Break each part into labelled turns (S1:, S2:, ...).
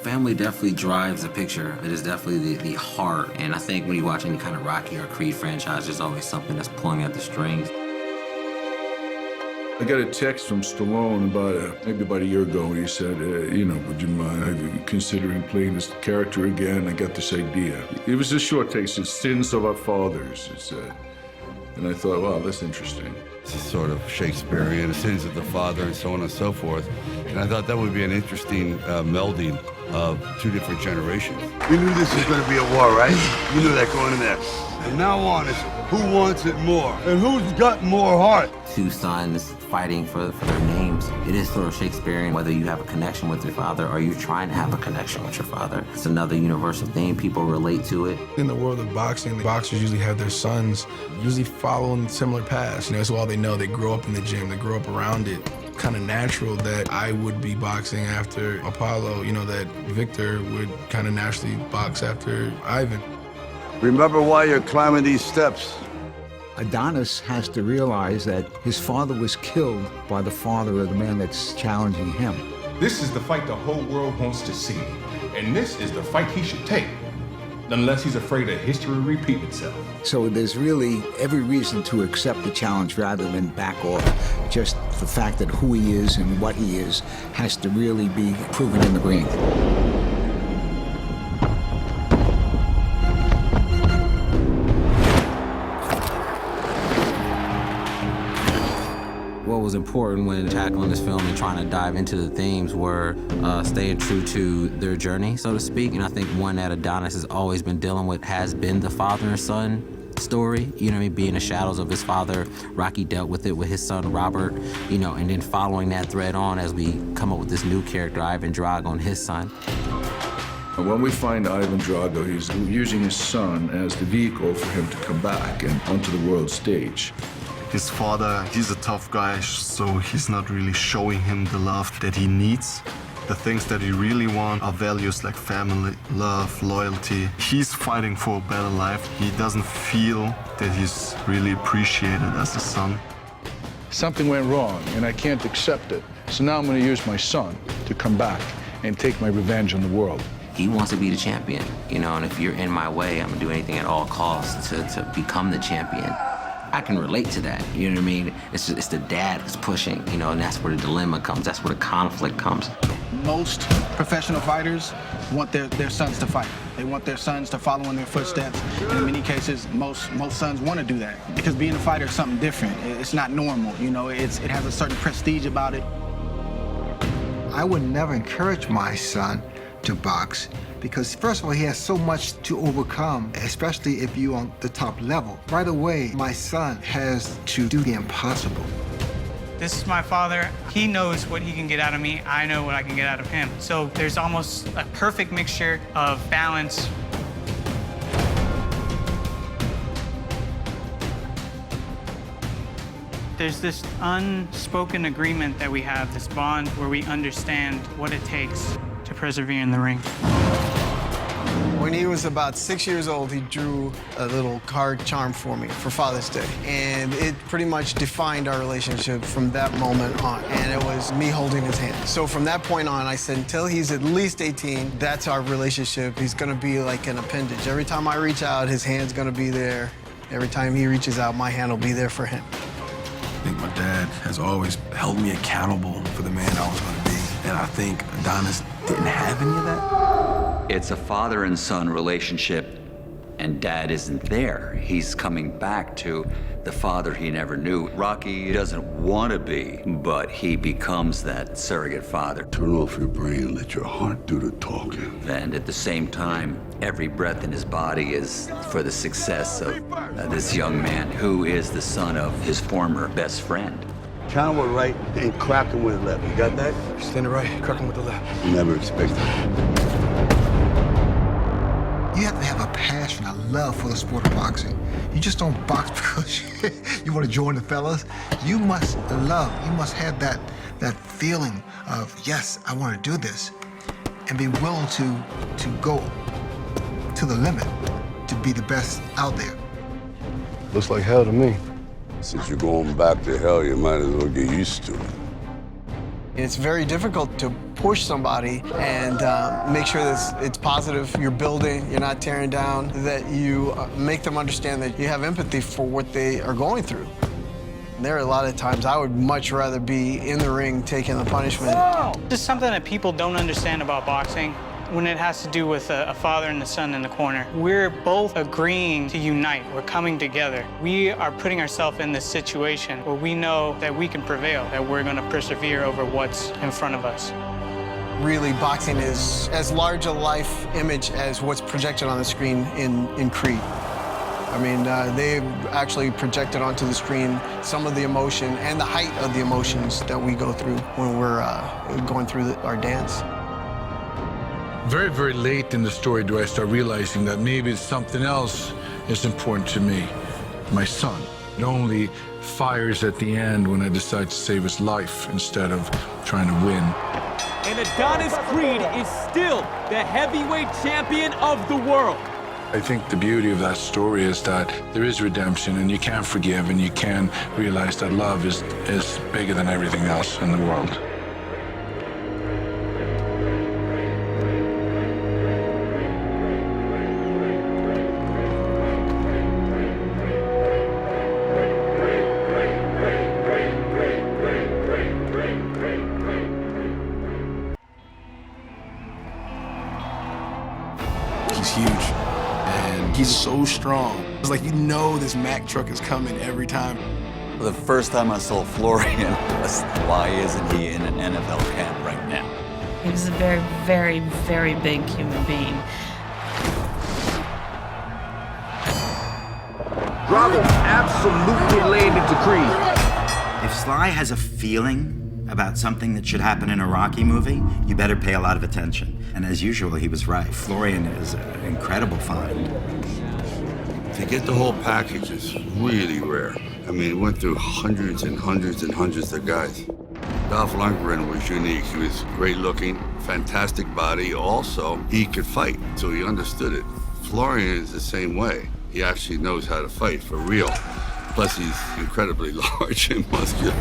S1: Family definitely drives the picture. It is definitely the heart. And I think when you watch any kind of Rocky or Creed franchise, there's always something that's pulling at the strings.
S2: I got a text from Stallone maybe about a year ago, and he said, would you mind, have you considering playing this character again? I got this idea. It was a short text, it's Sins of Our Fathers, it said. And I thought, wow, that's interesting.
S3: It's a sort of Shakespearean, sins of the father, and so on and so forth. And I thought that would be an interesting melding of two different generations.
S4: You knew this was going to be a war, right? You knew that going in there.
S3: And now on is who wants it more? And who's got more heart?
S1: Two sons fighting for their names. It is sort of Shakespearean, whether you have a connection with your father or you're trying to have a connection with your father. It's another universal theme. People relate to it.
S5: In the world of boxing, the boxers usually have their sons usually following similar paths. That's all they know. They grow up in the gym. They grow up around it. Kind of natural that I would be boxing after Apollo, that Victor would kind of naturally box after Ivan.
S4: Remember why you're climbing these steps.
S6: Adonis has to realize that his father was killed by the father of the man that's challenging him.
S7: This is the fight the whole world wants to see. And this is the fight he should take, unless he's afraid of history repeating itself.
S6: So there's really every reason to accept the challenge rather than back off. Just the fact that who he is and what he is has to really be proven in the ring.
S1: What was important when tackling this film and trying to dive into the themes were staying true to their journey, so to speak. And I think one that Adonis has always been dealing with has been the father and son story, being the shadows of his father. Rocky dealt with it with his son, Robert, and then following that thread on as we come up with this new character, Ivan Drago, and his son.
S2: When we find Ivan Drago, he's using his son as the vehicle for him to come back and onto the world stage.
S8: His father, he's a tough guy, so he's not really showing him the love that he needs. The things that he really wants are values like family, love, loyalty. He's fighting for a better life. He doesn't feel that he's really appreciated as a son.
S2: Something went wrong, and I can't accept it. So now I'm going to use my son to come back and take my revenge on the world.
S1: He wants to be the champion, and if you're in my way, I'm gonna do anything at all costs to become the champion. I can relate to that, you know what I mean? It's the dad who's pushing, and that's where the dilemma comes, that's where the conflict comes.
S9: Most professional fighters want their sons to fight. They want their sons to follow in their footsteps. And in many cases, most sons want to do that. Because being a fighter is something different. It's not normal, it has a certain prestige about it.
S10: I would never encourage my son to box because, first of all, he has so much to overcome, especially if you're on the top level. Right away, my son has to do the impossible.
S11: This is my father. He knows what he can get out of me. I know what I can get out of him. So there's almost a perfect mixture of balance. There's this unspoken agreement that we have, this bond where we understand what it takes to persevere in the ring.
S12: When he was about 6 years old, he drew a little card charm for me for Father's Day. And it pretty much defined our relationship from that moment on. And it was me holding his hand. So from that point on, I said, until he's at least 18, that's our relationship. He's gonna be like an appendage. Every time I reach out, his hand's gonna be there. Every time he reaches out, my hand will be there for him.
S5: I think my dad has always held me accountable for the man I was going to be. And I think Adonis didn't have any of that.
S13: It's a father and son relationship, and dad isn't there. He's coming back to the father he never knew. Rocky doesn't want to be, but he becomes that surrogate father.
S4: Turn off your brain and let your heart do the talking.
S13: And at the same time, every breath in his body is for the success of this young man who is the son of his former best friend.
S4: Count with right and crack him with the left. You got that?
S5: Stand right, crack him with the left.
S4: Never expected that.
S10: You have to have a passion, a love for the sport of boxing. You just don't box because you want to join the fellas. You must have that feeling of, yes, I want to do this, and be willing to go to the limit to be the best out there.
S4: Looks like hell to me. Since you're going back to hell, you might as well get used to it.
S12: It's very difficult to push somebody and make sure that it's positive, you're building, you're not tearing down, that you make them understand that you have empathy for what they are going through. There are a lot of times I would much rather be in the ring taking the punishment.
S11: This is something that people don't understand about boxing when it has to do with a father and a son in the corner. We're both agreeing to unite. We're coming together. We are putting ourselves in this situation where we know that we can prevail, that we're going to persevere over what's in front of us.
S12: Really, boxing is as large a life image as what's projected on the screen in Creed. I mean, they've actually projected onto the screen some of the emotion and the height of the emotions that we go through when we're going through our dance.
S2: Very, very late in the story do I start realizing that maybe something else is important to me. My son. It only fires at the end when I decide to save his life instead of trying to win.
S14: And Adonis Creed is still the heavyweight champion of the world.
S2: I think the beauty of that story is that there is redemption and you can forgive and you can realize that love is bigger than everything else in the world.
S5: He's huge, and he's so strong. It's like, you know, this Mack truck is coming every time.
S13: The first time I saw Florian, why isn't he in an NFL camp right now?
S15: He was a very, very, very big human being.
S16: Bravo absolutely landed to Creed.
S17: If Sly has a feeling about something that should happen in a Rocky movie, you better pay a lot of attention. And as usual, he was right. Florian is an incredible find.
S3: To get the whole package is really rare. I mean, it went through hundreds and hundreds and hundreds of guys. Dolph Lundgren was unique. He was great looking, fantastic body. Also, he could fight, so he understood it. Florian is the same way. He actually knows how to fight for real. Plus, he's incredibly large and muscular.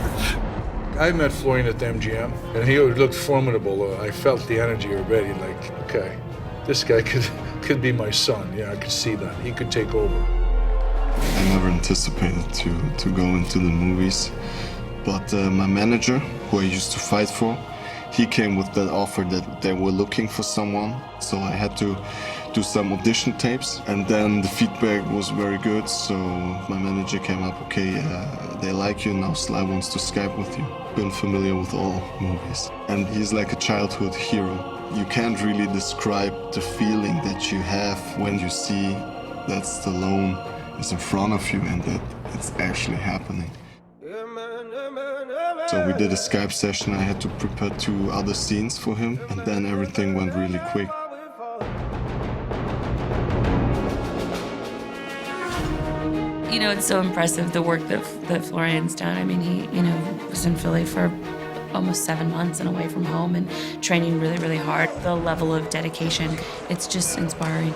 S2: I met Florian at the MGM, and he looked formidable. I felt the energy already, like, okay, this guy could be my son. Yeah, I could see that. He could take over.
S8: I never anticipated to go into the movies, but my manager, who I used to fight for, he came with that offer that they were looking for someone, so I had to do some audition tapes, and then the feedback was very good, so my manager came up, okay, they like you, now Sly wants to Skype with you. Been familiar with all movies, and he's like a childhood hero. You can't really describe the feeling that you have when you see that Stallone is in front of you and that it's actually happening. So we did a Skype session. I had to prepare 2 other scenes for him, and then everything went really quick.
S15: You know, it's so impressive, the work that Florian's done. I mean, he, was in Philly for almost 7 months and away from home and training really, really hard. The level of dedication, it's just inspiring.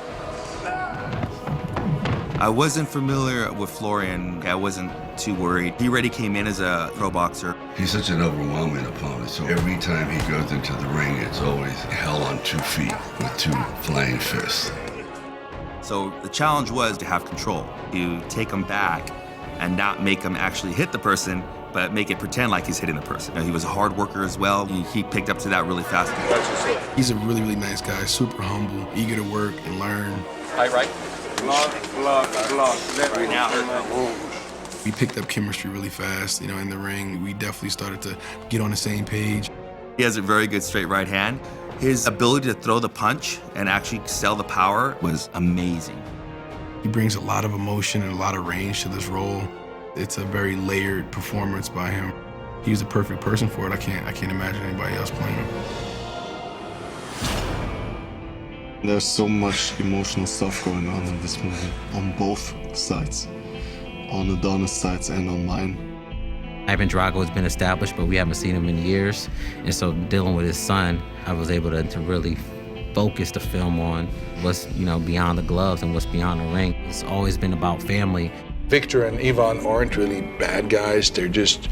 S18: I wasn't familiar with Florian. I wasn't too worried. He already came in as a pro boxer.
S3: He's such an overwhelming opponent, so every time he goes into the ring, it's always hell on 2 feet with 2 flying fists.
S18: So the challenge was to have control, to take him back and not make him actually hit the person, but make it pretend like he's hitting the person. He was a hard worker as well. He picked up to that really fast.
S5: He's a really, really nice guy, super humble, eager to work and learn.
S16: Right. Block. Right now.
S5: We picked up chemistry really fast, in the ring. We definitely started to get on the same page.
S18: He has a very good straight right hand. His ability to throw the punch and actually sell the power was amazing.
S5: He brings a lot of emotion and a lot of range to this role. It's a very layered performance by him. He's the perfect person for it. I can't imagine anybody else playing him.
S8: There's so much emotional stuff going on in this movie, on both sides, on Adonis' sides and on mine.
S1: Ivan Drago has been established, but we haven't seen him in years. And so dealing with his son, I was able to really focus the film on what's, beyond the gloves and what's beyond the ring. It's always been about family.
S2: Victor and Ivan aren't really bad guys. They're just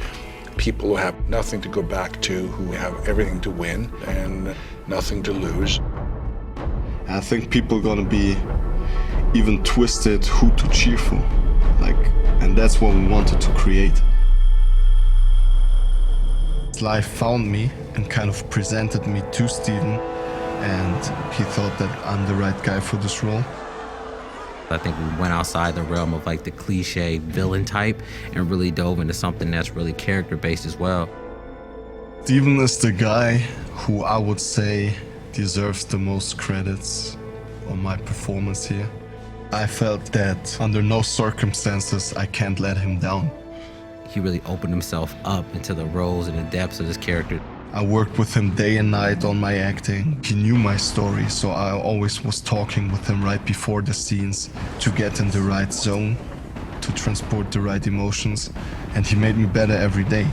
S2: people who have nothing to go back to, who have everything to win and nothing to lose.
S8: I think people are gonna be even twisted who to cheer for, and that's what we wanted to create. Life found me and kind of presented me to Steven, and he thought that I'm the right guy for this role.
S1: I think we went outside the realm of like the cliche villain type and really dove into something that's really character-based as well.
S8: Steven is the guy who I would say deserves the most credits on my performance here. I felt that under no circumstances I can't let him down.
S1: He really opened himself up into the roles and the depths of his character.
S8: I worked with him day and night on my acting. He knew my story, so I always was talking with him right before the scenes to get in the right zone, to transport the right emotions, and he made me better every day.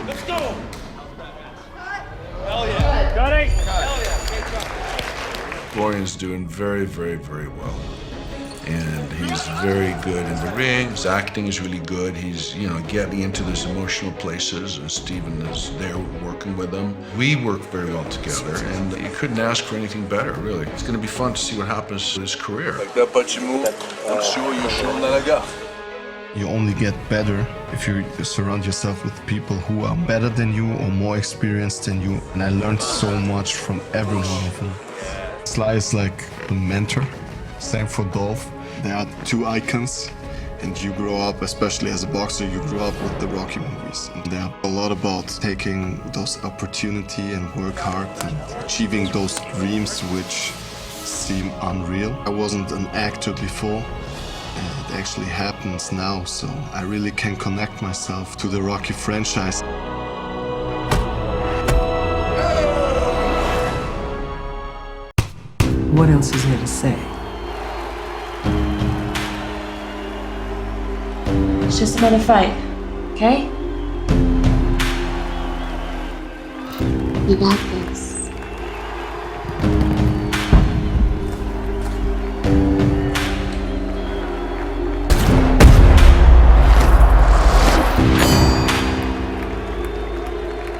S16: Let's go! Hell yeah. Got it?
S2: Florian's doing very, very, very well. And he's very good in the ring. His acting is really good. He's, getting into those emotional places, and Steven is there working with him. We work very well together, and you couldn't ask for anything better, really. It's going to be fun to see what happens in his career.
S4: Like that punch you move, I'm sure you show him that I got.
S8: You only get better if you surround yourself with people who are better than you or more experienced than you. And I learned so much from every one of them. Sly is like a mentor. Same for Dolph. They are two icons, and you grow up, especially as a boxer, you grew up with the Rokki movies. And they're a lot about taking those opportunity and work hard and achieving those dreams which seem unreal. I wasn't an actor before, and it actually happens now, so I really can connect myself to the Rokki franchise.
S19: What else is there to say?
S15: It's just another fight, okay?
S20: You got this.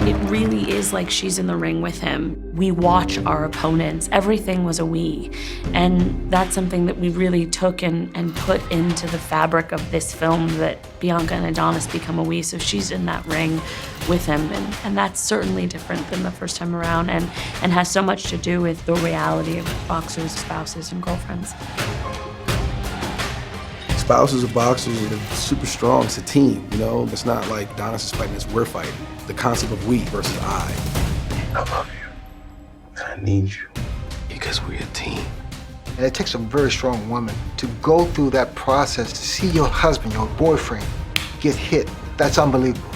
S15: It really is like she's in the ring with him. We watch our opponents. Everything was a we. And that's something that we really took and put into the fabric of this film, that Bianca and Adonis become a we. So she's in that ring with him. And that's certainly different than the first time around, and has so much to do with the reality of boxers, spouses, and girlfriends.
S5: Spouses of boxers are super strong. It's a team, It's not like Adonis is fighting, it's we're fighting. The concept of we versus I.
S10: I love you. And I need you. Because we're a team. And it takes a very strong woman to go through that process, to see your husband, your boyfriend, get hit. That's unbelievable.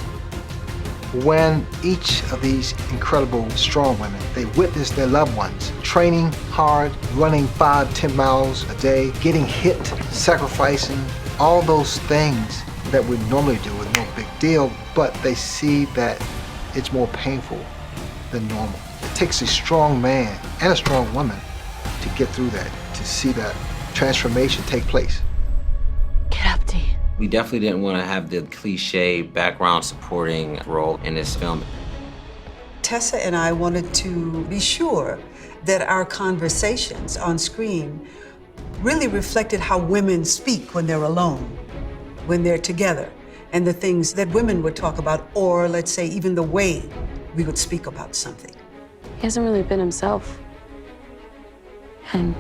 S10: When each of these incredible strong women, they witness their loved ones training hard, running 5-10 miles a day, getting hit, sacrificing, all those things that we normally do with no big deal, but they see that it's more painful than normal. It takes a strong man and a strong woman to get through that, to see that transformation take place.
S15: Get up, D.
S1: We definitely didn't want to have the cliche background supporting role in this film.
S21: Tessa and I wanted to be sure that our conversations on screen really reflected how women speak when they're alone, when they're together, and the things that women would talk about, or let's say even the way we would speak about something.
S15: He hasn't really been himself. And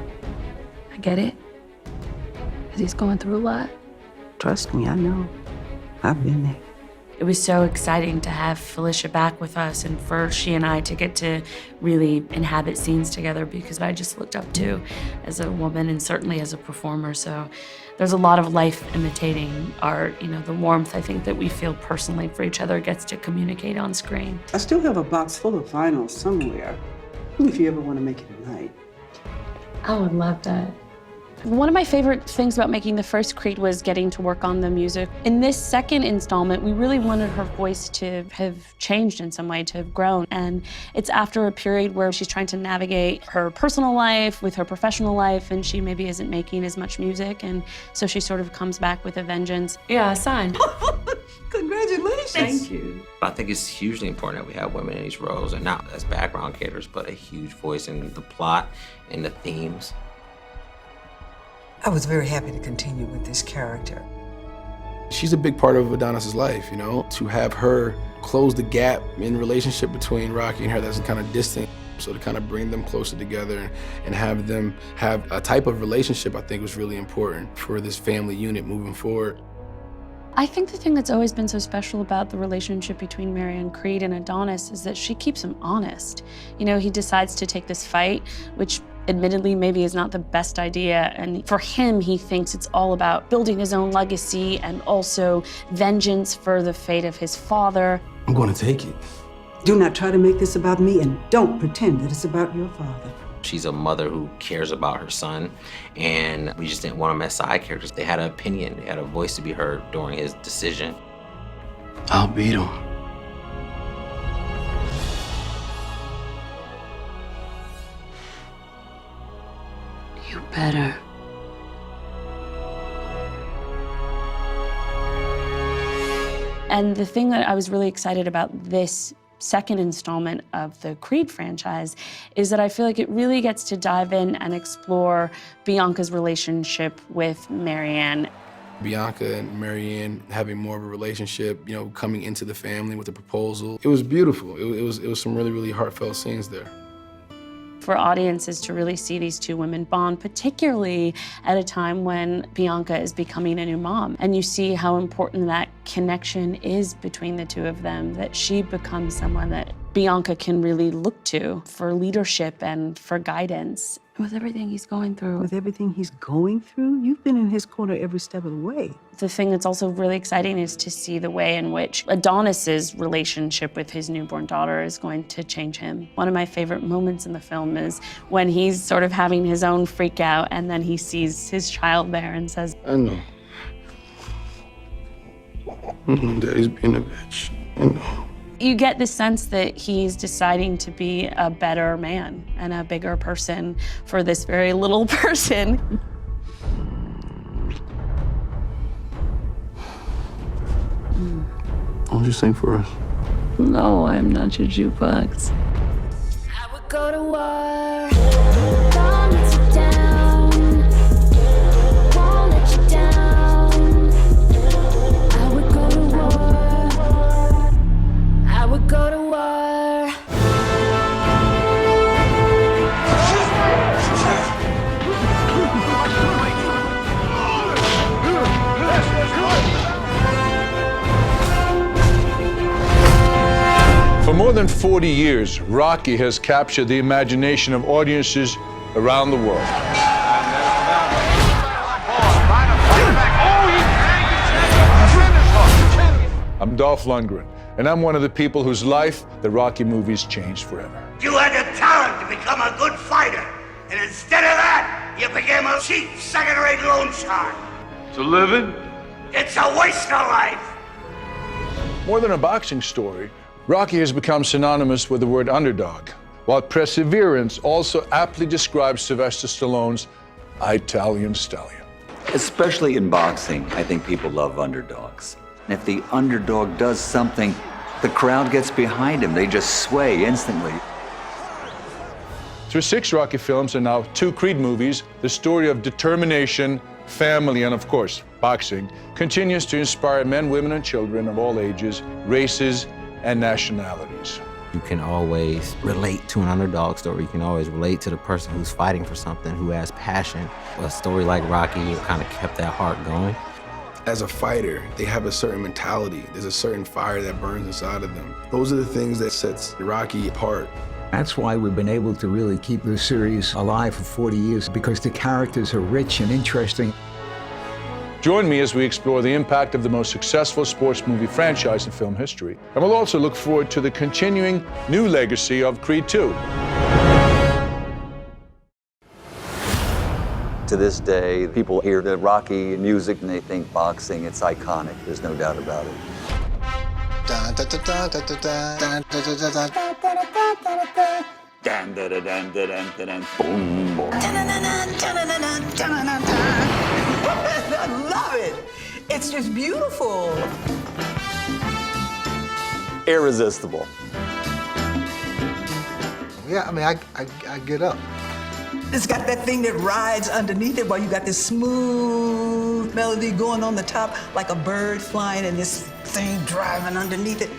S15: I get it, because he's going through a lot.
S19: Trust me, I know. I've been there.
S15: It was so exciting to have Felicia back with us, and for she and I to get to really inhabit scenes together, because I just looked up to as a woman and certainly as a performer. So there's a lot of life imitating art. The warmth I think that we feel personally for each other gets to communicate on screen.
S19: I still have a box full of vinyl somewhere. If you ever want to make it a night.
S15: I would love that. One of my favorite things about making the first Creed was getting to work on the music. In this second installment, we really wanted her voice to have changed in some way, to have grown. And it's after a period where she's trying to navigate her personal life with her professional life, and she maybe isn't making as much music, and so she sort of comes back with a vengeance. Yeah, signed.
S21: Congratulations.
S1: Thank you. I think it's hugely important that we have women in these roles, and not as background characters, but a huge voice in the plot and the themes.
S21: I was very happy to continue with this character.
S5: She's a big part of Adonis's life, you know? To have her close the gap in relationship between Rocky and her that's kind of distant. So to kind of bring them closer together and have them have a type of relationship I think was really important for this family unit moving forward.
S15: I think the thing that's always been so special about the relationship between Marianne Creed and Adonis is that she keeps him honest. You know, he decides to take this fight, which admittedly maybe is not the best idea, and for him, he thinks it's all about building his own legacy and also vengeance for the fate of his father.
S5: I'm going to take it.
S19: Do not try to make this about me, and don't pretend that it's about your father.
S1: She's a mother who cares about her son, and we just didn't want them as side characters. They had an opinion, they had a voice to be heard during his decision.
S5: I'll beat him.
S15: You better. And the thing that I was really excited about this second installment of the Creed franchise is that I feel like it really gets to dive in and explore Bianca's relationship with Marianne.
S5: Bianca and Marianne having more of a relationship, you know, coming into the family with a proposal. It was beautiful. It was some really, really heartfelt scenes there.
S15: For audiences to really see these two women bond, particularly at a time when Bianca is becoming a new mom. And you see how important that connection is between the two of them, that she becomes someone that Bianca can really look to for leadership and for guidance. With everything he's going through.
S19: With everything he's going through, you've been in his corner every step of the way.
S15: The thing that's also really exciting is to see the way in which Adonis's relationship with his newborn daughter is going to change him. One of my favorite moments in the film is when he's sort of having his own freak out and then he sees his child there and says,
S5: I know. Daddy's being a bitch. I know.
S15: You get the sense that he's deciding to be a better man and a bigger person for this very little person.
S5: Why don't you sing for us?
S15: No, I'm not your jukebox.
S7: I would go to war, won't let you down, won't let you down. I would go to war, I would go to war.
S2: For more than 40 years, Rocky has captured the imagination of audiences around the world. I'm Dolph Lundgren, and I'm one of the people whose life the Rocky movies changed forever.
S4: You had the talent to become a good fighter, and instead of that, you became a cheap, second-rate loan shark.
S2: To living?
S4: It's a waste of life.
S2: More than a boxing story, Rocky has become synonymous with the word underdog, while perseverance also aptly describes Sylvester Stallone's Italian stallion.
S13: Especially in boxing, I think people love underdogs. And if the underdog does something, the crowd gets behind him. They just sway instantly.
S2: Through 6 Rocky films and now 2 Creed movies, the story of determination, family, and of course, boxing, continues to inspire men, women, and children of all ages, races, and nationalities.
S1: You can always relate to an underdog story. You can always relate to the person who's fighting for something, who has passion. A story like Rocky kind of kept that heart going.
S5: As a fighter, they have a certain mentality. There's a certain fire that burns inside of them. Those are the things that sets Rocky apart.
S6: That's why we've been able to really keep this series alive for 40 years, because the characters are rich and interesting.
S2: Join me as we explore the impact of the most successful sports movie franchise in film history. And we'll also look forward to the continuing new legacy of Creed 2.
S13: To this day, people hear the Rocky music and they think boxing. It's iconic. There's no doubt about it. Boom, boom.
S21: I love it. It's just beautiful.
S13: Irresistible.
S10: Yeah, I mean, I get up.
S21: It's got that thing that rides underneath it while you got this smooth melody going on the top, like a bird flying and this thing driving underneath it.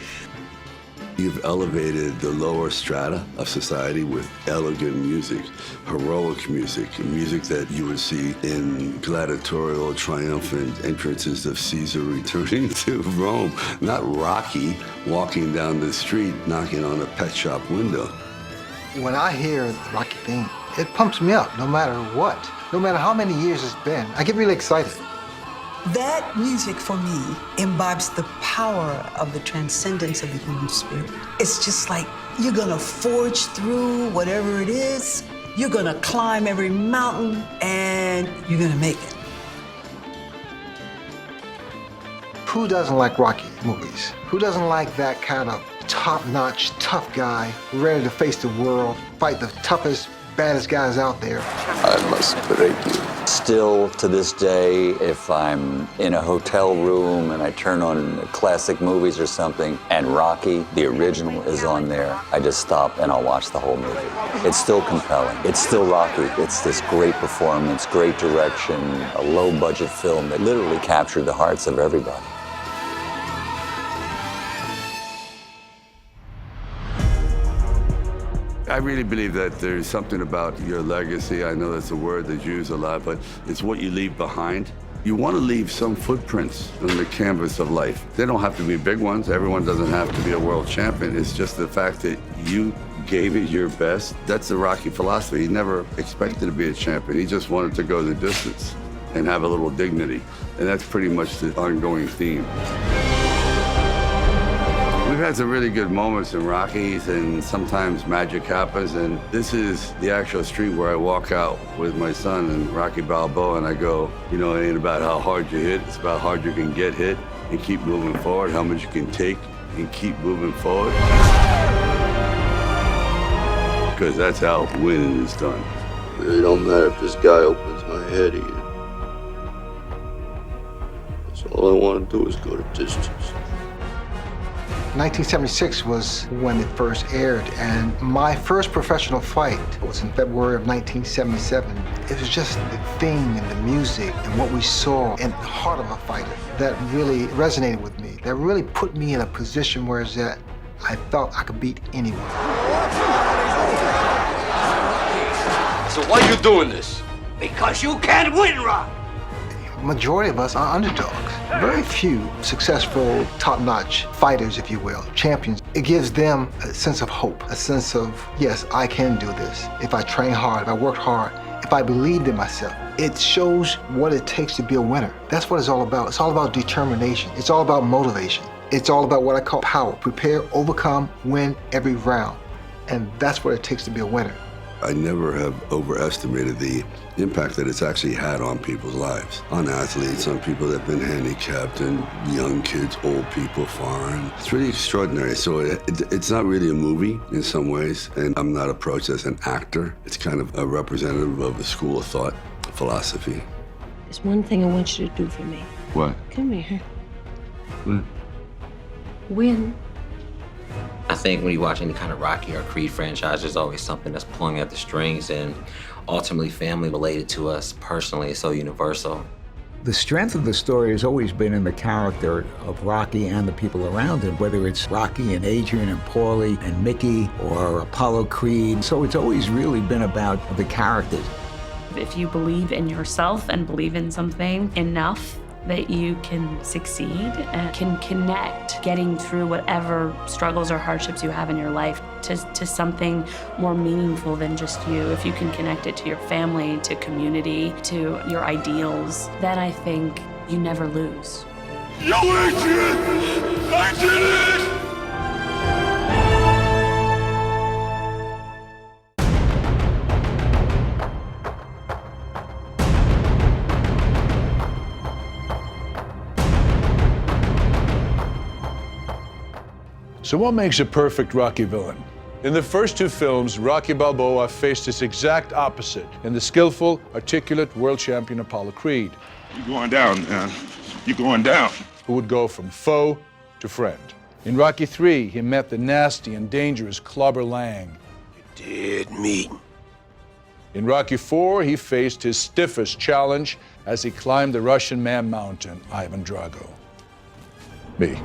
S3: You've elevated the lower strata of society with elegant music, heroic music, music that you would see in gladiatorial, triumphant entrances of Caesar returning to Rome, not Rocky walking down the street knocking on a pet shop window.
S10: When I hear the Rocky theme, it pumps me up no matter what. No matter how many years it's been, I get really excited.
S21: That music for me imbibes the power of the transcendence of the human spirit. It's just like you're gonna forge through whatever it is, you're gonna climb every mountain, and you're gonna make it.
S10: Who doesn't like Rocky movies? Who doesn't like that kind of top-notch, tough guy, ready to face the world, fight the toughest, baddest guys out there?
S13: I must break you. Still to this day, if I'm in a hotel room and I turn on classic movies or something and Rocky, the original, is on there, I just stop and I'll watch the whole movie. It's still compelling. It's still Rocky. It's this great performance, great direction, a low-budget film that literally captured the hearts of everybody.
S3: I really believe that there's something about your legacy. I know that's a word that's used a lot, but it's what you leave behind. You want to leave some footprints on the canvas of life. They don't have to be big ones. Everyone doesn't have to be a world champion. It's just the fact that you gave it your best. That's the Rocky philosophy. He never expected to be a champion. He just wanted to go the distance and have a little dignity. And that's pretty much the ongoing theme. We've had some really good moments in Rockies, and sometimes magic happens, and this is the actual street where I walk out with my son and Rocky Balboa, and I go, you know, it ain't about how hard you hit, it's about how hard you can get hit and keep moving forward, how much you can take and keep moving forward. Because that's how winning is done.
S9: It really don't matter if this guy opens my head again. So all I want to do is go the distance.
S10: 1976 was when it first aired, and my first professional fight was in February of 1977. It was just the theme and the music and what we saw in the heart of a fighter that really resonated with me, that really put me in a position where that I felt I could beat anyone.
S16: So why are you doing this?
S4: Because you can't win, Rock.
S10: Majority of us are underdogs. Very few successful, top-notch fighters, if you will, champions. It gives them a sense of hope, a sense of, yes, I can do this. If I train hard, if I work hard, if I believed in myself. It shows what it takes to be a winner. That's what it's all about. It's all about determination. It's all about motivation. It's all about what I call power. Prepare, overcome, win every round. And that's what it takes to be a winner.
S3: I never have overestimated the impact that it's actually had on people's lives, on athletes, on people that have been handicapped, and young kids, old people, foreign. It's really extraordinary. So it's not really a movie in some ways, and I'm not approached as an actor. It's kind of a representative of a school of thought, philosophy.
S22: There's one thing I want you to do for me.
S3: What?
S22: Come here.
S3: What?
S22: Win.
S1: I think when you watch any kind of Rocky or Creed franchise, there's always something that's pulling at the strings, and ultimately family related to us personally is so universal.
S6: The strength of the story has always been in the character of Rocky and the people around him, whether it's Rocky and Adrian and Paulie and Mickey or Apollo Creed. So it's always really been about the characters.
S15: If you believe in yourself and believe in something enough that you can succeed and can connect getting through whatever struggles or hardships you have in your life to something more meaningful than just you. If you can connect it to your family, to community, to your ideals, then I think you never lose.
S16: Yo, Adrian! I did it!
S2: So what makes a perfect Rocky villain? In the first two films, Rocky Balboa faced its exact opposite in the skillful, articulate world champion Apollo Creed.
S16: You're going down, man. You're going down.
S2: Who would go from foe to friend. In Rocky III, he met the nasty and dangerous Clubber Lang.
S16: You did me.
S2: In Rocky IV, he faced his stiffest challenge as he climbed the Russian man mountain, Ivan Drago. Me.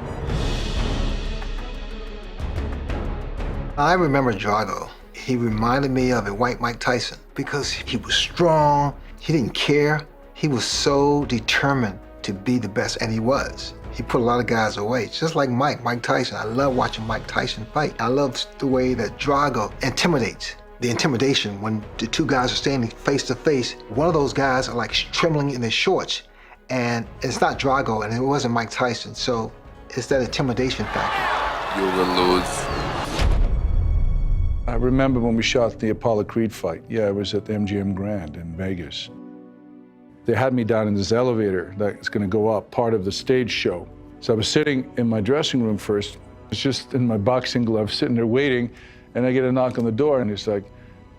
S10: I remember Drago. He reminded me of a white Mike Tyson because he was strong, he didn't care. He was so determined to be the best, and he was. He put a lot of guys away, just like Mike Tyson. I love watching Mike Tyson fight. I love the way that Drago intimidates. The intimidation when the two guys are standing face to face, one of those guys are like trembling in his shorts, and it's not Drago, and it wasn't Mike Tyson, so it's that intimidation factor.
S16: You will lose.
S2: I remember when we shot the Apollo Creed fight. Yeah, it was at the MGM Grand in Vegas. They had me down in this elevator that's gonna go up, part of the stage show. So I was sitting in my dressing room first. It's just in my boxing gloves, sitting there waiting, and I get a knock on the door, and it's like,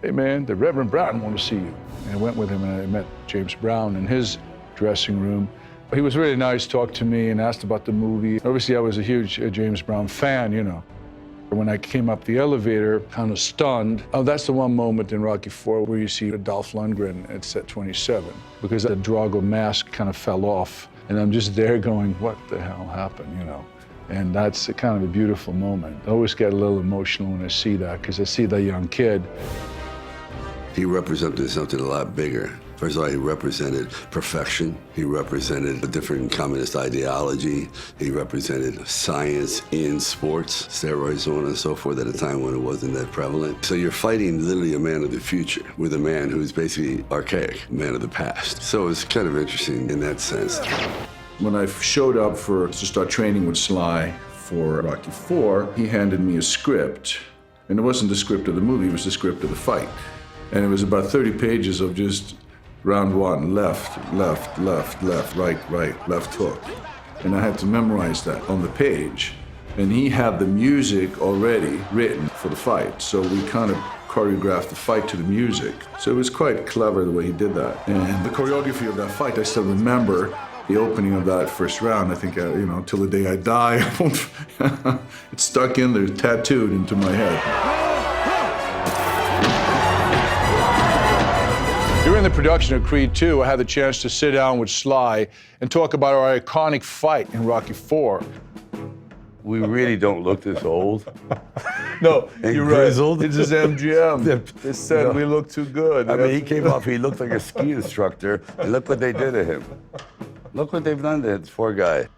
S2: hey man, the Reverend Brown wants to see you. And I went with him, and I met James Brown in his dressing room. He was really nice, talked to me and asked about the movie. Obviously, I was a huge James Brown fan, you know. When I came up the elevator, kind of stunned. Oh, that's the one moment in Rocky IV where you see Dolph Lundgren at set 27, because the Drago mask kind of fell off. And I'm just there going, what the hell happened, you know? And that's kind of a beautiful moment. I always get a little emotional when I see that, because I see that young kid.
S3: He represented something a lot bigger. First of all, he represented perfection. He represented a different communist ideology. He represented science in sports, steroids, so on and so forth, at a time when it wasn't that prevalent. So you're fighting literally a man of the future with a man who's basically archaic, a man of the past. So it's kind of interesting in that sense.
S2: When I showed up to start training with Sly for Rocky IV, he handed me a script. And it wasn't the script of the movie, it was the script of the fight. And it was about 30 pages of just round one, left, left, left, left, right, right, left hook. And I had to memorize that on the page. And he had the music already written for the fight. So we kind of choreographed the fight to the music. So it was quite clever the way he did that. And the choreography of that fight, I still remember the opening of that first round. I think, you know, till the day I die, it's stuck in there, tattooed into my head. During the production of Creed II, I had the chance to sit down with Sly and talk about our iconic fight in Rocky IV.
S3: We really don't look this old.
S2: No,
S3: And
S2: you're
S3: grizzled.
S2: right. This is MGM. They said we look too good.
S3: I mean, he came off, he looked like a ski instructor, and look what they did to him. Look what they've done to this poor guy.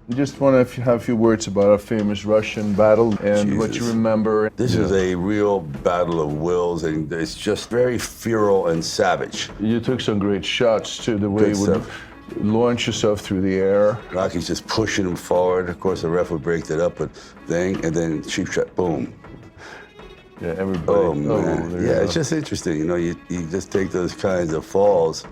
S2: I just want to have a few words about our famous Russian battle and what you remember.
S3: This is a real battle of wills, and it's just very feral and savage.
S2: You took some great shots, too, the way you would launch yourself through the air.
S3: Rocky's just pushing him forward. Of course, the ref would break that up, but thing, and then cheap shot, boom.
S2: Yeah, everybody.
S3: Oh, man. Yeah, it's just interesting. You know, you just take those kinds of falls,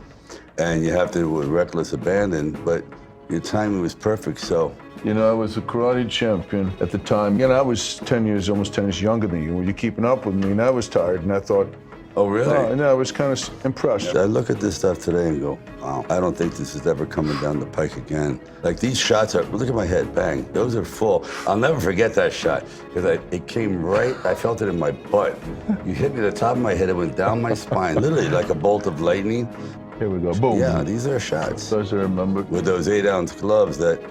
S3: and you have to with reckless abandon, but your timing was perfect, so.
S2: You know, I was a karate champion at the time. You know, I was 10 years, almost 10 years younger than you. You're keeping up with me, and I was tired, and I thought,
S3: oh, really?
S2: Oh, and I was kind of impressed.
S3: I look at this stuff today and go, wow, I don't think this is ever coming down the pike again. Like, these shots are, look at my head, bang, those are full. I'll never forget that shot, because it came right, I felt it in my butt. You hit me at the top of my head, it went down my spine, literally like a bolt of lightning.
S2: Here we go, boom.
S3: Yeah, these are shots.
S2: Those I remember.
S3: With those 8-ounce gloves that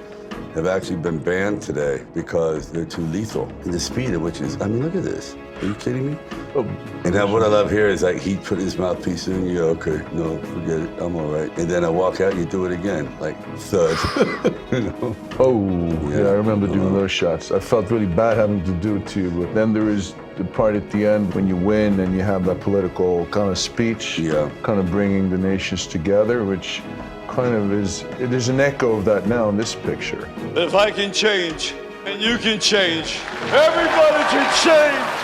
S3: have actually been banned today because they're too lethal. And the speed at which is, I mean, look at this. Are you kidding me?
S2: Oh.
S3: And then what I love here is like he put his mouthpiece in, you go, okay, no, forget it, I'm all right. And then I walk out and you do it again, like thud. You know?
S2: Oh, yeah, I remember doing those shots. I felt really bad having to do it to you, but then there is the part at the end when you win and you have that political kind of speech, kind of bringing the nations together, which kind of is, there's an echo of that now in this picture.
S16: If I can change, and you can change, everybody can change.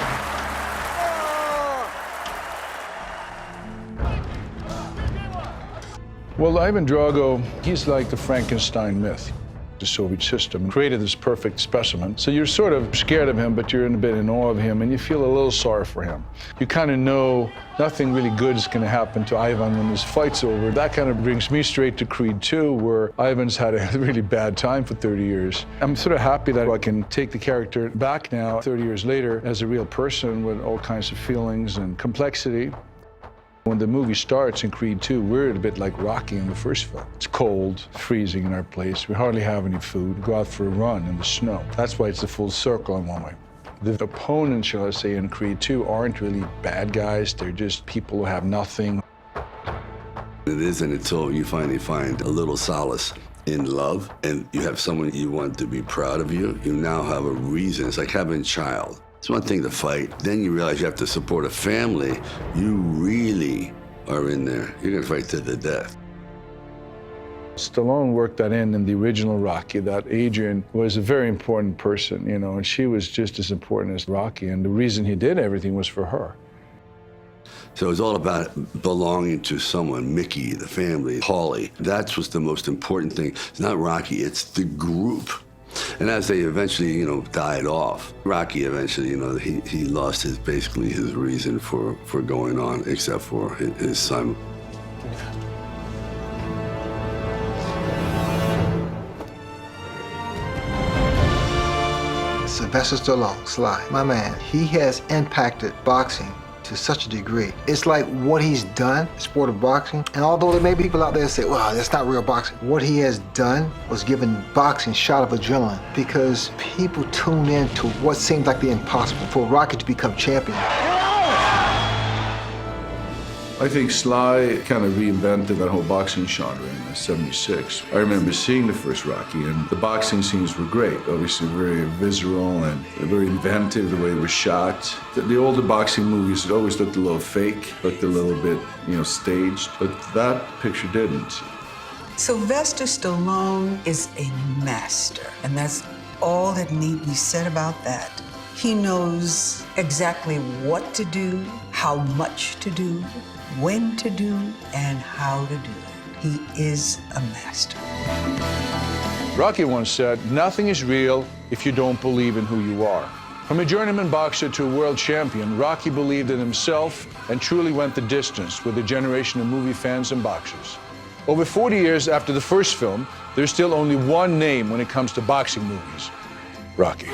S2: Well, Ivan Drago, he's like the Frankenstein myth. The Soviet system created this perfect specimen. So you're sort of scared of him, but you're a bit in awe of him, and you feel a little sorry for him. You kind of know nothing really good is going to happen to Ivan when this fight's over. That kind of brings me straight to Creed 2, where Ivan's had a really bad time for 30 years. I'm sort of happy that I can take the character back now, 30 years later, as a real person with all kinds of feelings and complexity. When the movie starts in Creed 2, we're a bit like Rocky in the first film. It's cold, freezing in our place. We hardly have any food. We go out for a run in the snow. That's why it's a full circle in one way. The opponents, shall I say, in Creed 2 aren't really bad guys. They're just people who have nothing.
S3: It isn't until you finally find a little solace in love and you have someone you want to be proud of you. You now have a reason. It's like having a child. It's one thing to fight. Then you realize you have to support a family. You really are in there. You're gonna fight to the death.
S2: Stallone worked that in the original Rocky, that Adrian was a very important person, you know, and she was just as important as Rocky, and the reason he did everything was for her.
S3: So it's all about belonging to someone, Mickey, the family, Paulie. That's what's the most important thing. It's not Rocky, it's the group. And as they eventually, you know, died off, Rocky eventually, you know, he lost basically his reason for going on, except for his son.
S10: Sylvester Stallone, Sly, my man, he has impacted boxing to such a degree. It's like what he's done, the sport of boxing, and although there may be people out there that say, well, that's not real boxing, what he has done was given boxing a shot of adrenaline because people tune in to what seems like the impossible, for Rocky to become champion.
S2: I think Sly kind of reinvented that whole boxing genre in '76. I remember seeing the first Rocky, and the boxing scenes were great. Obviously very visceral and very inventive, the way it was shot. The older boxing movies, it always looked a little fake, looked a little bit, you know, staged, but that picture didn't.
S21: Sylvester Stallone is a master, and that's all that need be said about that. He knows exactly what to do, how much to do, when to do, and how to do it. He is a master.
S2: Rocky once said, nothing is real if you don't believe in who you are. From a journeyman boxer to a world champion, Rocky believed in himself and truly went the distance with a generation of movie fans and boxers. Over 40 years after the first film, there's still only one name when it comes to boxing movies: Rocky.